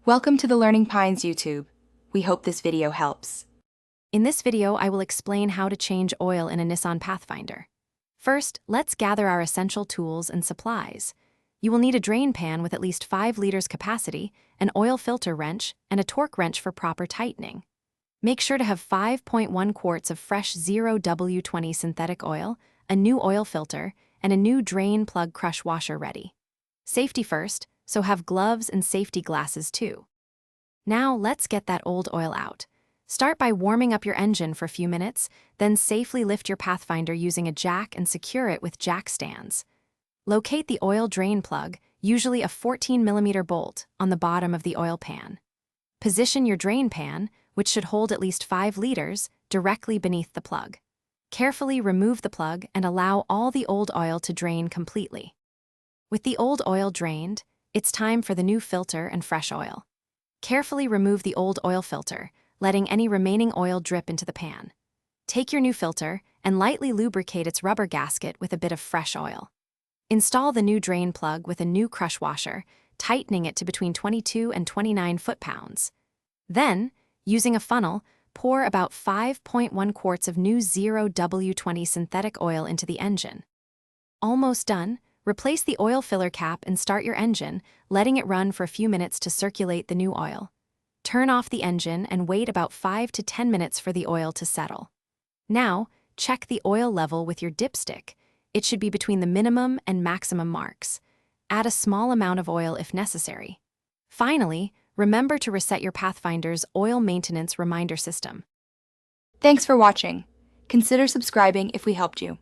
Welcome to the Learning Pines YouTube. We hope this video helps. In this video, I will explain how to change oil in a Nissan Pathfinder. First, let's gather our essential tools and supplies. You will need a drain pan with at least 5 liters capacity, an oil filter wrench, and a torque wrench for proper tightening. Make sure to have 5.1 quarts of fresh 0W20 synthetic oil, a new oil filter, and a new drain plug crush washer ready. Safety first, so have gloves and safety glasses too. Now let's get that old oil out. Start by warming up your engine for a few minutes, then safely lift your Pathfinder using a jack and secure it with jack stands. Locate the oil drain plug, usually a 14mm bolt, on the bottom of the oil pan. Position your drain pan, which should hold at least 5 liters, directly beneath the plug. Carefully remove the plug and allow all the old oil to drain completely. With the old oil drained, it's time for the new filter and fresh oil. Carefully remove the old oil filter, letting any remaining oil drip into the pan. Take your new filter and lightly lubricate its rubber gasket with a bit of fresh oil. Install the new drain plug with a new crush washer, tightening it to between 22 and 29 foot-pounds. Then, using a funnel, pour about 5.1 quarts of new 0W20 synthetic oil into the engine. Almost done. Replace the oil filler cap and start your engine, letting it run for a few minutes to circulate the new oil. Turn off the engine and wait about 5 to 10 minutes for the oil to settle. Now, check the oil level with your dipstick. It should be between the minimum and maximum marks. Add a small amount of oil if necessary. Finally, remember to reset your Pathfinder's oil maintenance reminder system. Thanks for watching. Consider subscribing if we helped you.